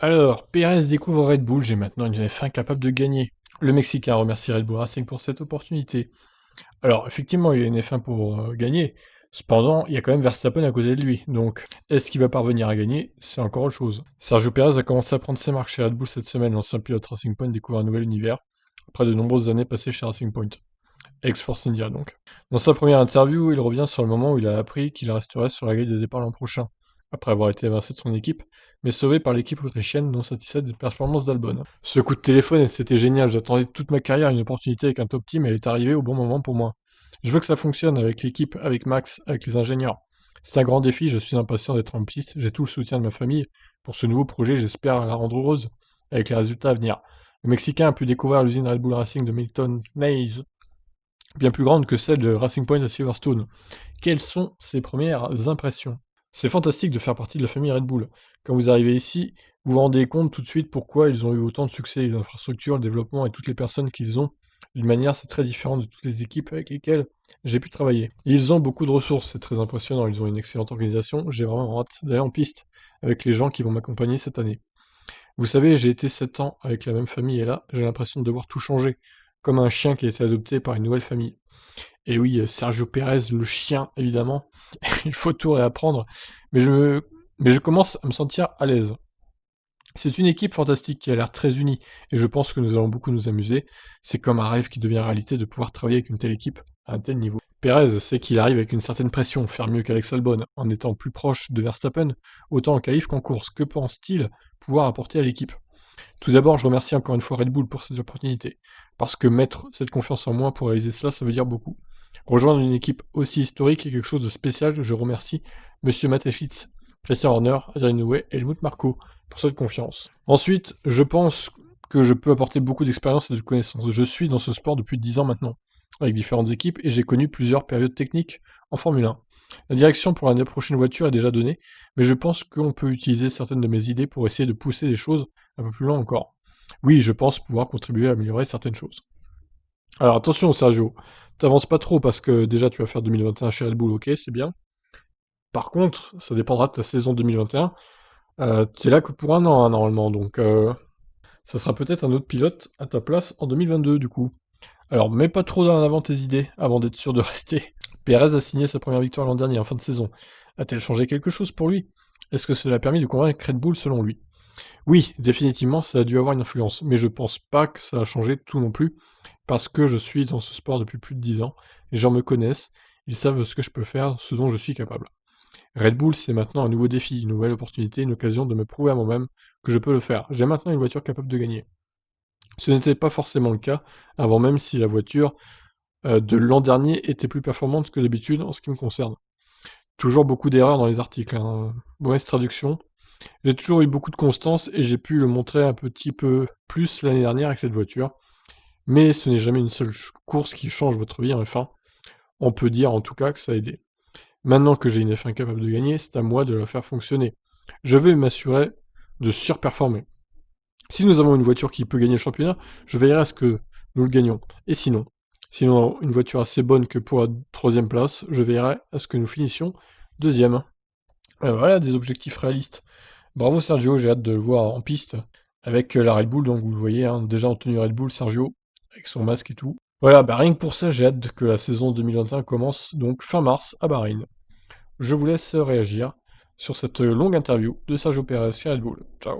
Alors, Pérez découvre Red Bull, j'ai maintenant une F1 capable de gagner. Le Mexicain remercie Red Bull Racing pour cette opportunité. Alors, effectivement, il y a une F1 pour gagner. Cependant, il y a quand même Verstappen à côté de lui. Donc, est-ce qu'il va parvenir à gagner? C'est encore autre chose. Sergio Pérez a commencé à prendre ses marques chez Red Bull cette semaine. L'ancien pilote Racing Point découvre un nouvel univers, après de nombreuses années passées chez Racing Point. Ex-Force India, donc. Dans sa première interview, il revient sur le moment où il a appris qu'il resterait sur la grille de départ l'an prochain, après avoir été évincé de son équipe, mais sauvé par l'équipe autrichienne non satisfaite des performances d'Albon. Ce coup de téléphone, c'était génial, j'attendais toute ma carrière une opportunité avec un top team et elle est arrivée au bon moment pour moi. Je veux que ça fonctionne avec l'équipe, avec Max, avec les ingénieurs. C'est un grand défi, je suis impatient d'être en piste, j'ai tout le soutien de ma famille. Pour ce nouveau projet, j'espère la rendre heureuse, avec les résultats à venir. Le Mexicain a pu découvrir l'usine Red Bull Racing de Milton Keynes, bien plus grande que celle de Racing Point à Silverstone. Quelles sont ses premières impressions? C'est fantastique de faire partie de la famille Red Bull. Quand vous arrivez ici, vous vous rendez compte tout de suite pourquoi ils ont eu autant de succès, les infrastructures, le développement et toutes les personnes qu'ils ont. D'une manière, c'est très différent de toutes les équipes avec lesquelles j'ai pu travailler. Ils ont beaucoup de ressources, c'est très impressionnant, ils ont une excellente organisation, j'ai vraiment hâte d'aller en piste avec les gens qui vont m'accompagner cette année. Vous savez, j'ai été 7 ans avec la même famille et là, j'ai l'impression de devoir tout changer, comme un chien qui a été adopté par une nouvelle famille. Et oui, Sergio Pérez, le chien, évidemment, il faut tout réapprendre, mais je commence à me sentir à l'aise. C'est une équipe fantastique qui a l'air très unie, et je pense que nous allons beaucoup nous amuser. C'est comme un rêve qui devient réalité de pouvoir travailler avec une telle équipe à un tel niveau. Pérez sait qu'il arrive avec une certaine pression, faire mieux qu'Alex Albon, en étant plus proche de Verstappen, autant en qualif qu'en course. Que pense-t-il pouvoir apporter à l'équipe? Tout d'abord, je remercie encore une fois Red Bull pour cette opportunité, parce que mettre cette confiance en moi pour réaliser cela, ça veut dire beaucoup. Rejoindre une équipe aussi historique est quelque chose de spécial, je remercie Monsieur Matefitz, Christian Horner, Adrien Nouet et Helmut Marko pour cette confiance. Ensuite, je pense que je peux apporter beaucoup d'expérience et de connaissances. Je suis dans ce sport depuis 10 ans maintenant, avec différentes équipes, et j'ai connu plusieurs périodes techniques en Formule 1. La direction pour la prochaine voiture est déjà donnée, mais je pense qu'on peut utiliser certaines de mes idées pour essayer de pousser les choses un peu plus loin encore. Oui, je pense pouvoir contribuer à améliorer certaines choses. Alors attention Sergio, t'avances pas trop parce que déjà tu vas faire 2021 chez Red Bull, ok, c'est bien. Par contre, ça dépendra de ta saison 2021. T'es là que pour un an hein, normalement, donc ça sera peut-être un autre pilote à ta place en 2022 du coup. Alors mets pas trop en avant tes idées avant d'être sûr de rester. Pérez a signé sa première victoire l'an dernier en fin de saison. A-t-elle changé quelque chose pour lui? Est-ce que cela a permis de convaincre Red Bull selon lui? Oui, définitivement, ça a dû avoir une influence, mais je pense pas que ça a changé tout non plus, parce que je suis dans ce sport depuis plus de 10 ans, les gens me connaissent, ils savent ce que je peux faire, ce dont je suis capable. Red Bull, c'est maintenant un nouveau défi, une nouvelle opportunité, une occasion de me prouver à moi-même que je peux le faire. J'ai maintenant une voiture capable de gagner. Ce n'était pas forcément le cas, avant même si la voiture de l'an dernier était plus performante que d'habitude en ce qui me concerne. Toujours beaucoup d'erreurs dans les articles, hein. Mauvaise traduction, j'ai toujours eu beaucoup de constance et j'ai pu le montrer un petit peu plus l'année dernière avec cette voiture. Mais ce n'est jamais une seule course qui change votre vie en F1. On peut dire en tout cas que ça a aidé. Maintenant que j'ai une F1 capable de gagner, c'est à moi de la faire fonctionner. Je veux m'assurer de surperformer. Si nous avons une voiture qui peut gagner le championnat, je veillerai à ce que nous le gagnions. Et sinon une voiture assez bonne que pour la troisième place, je veillerai à ce que nous finissions deuxième. Voilà des objectifs réalistes. Bravo Sergio, j'ai hâte de le voir en piste avec la Red Bull, donc vous le voyez, hein, déjà en tenue Red Bull, Sergio, avec son masque et tout. Voilà, bah rien que pour ça, j'ai hâte que la saison 2021 commence, donc fin mars à Bahreïn. Je vous laisse réagir sur cette longue interview de Sergio Pérez chez Red Bull. Ciao.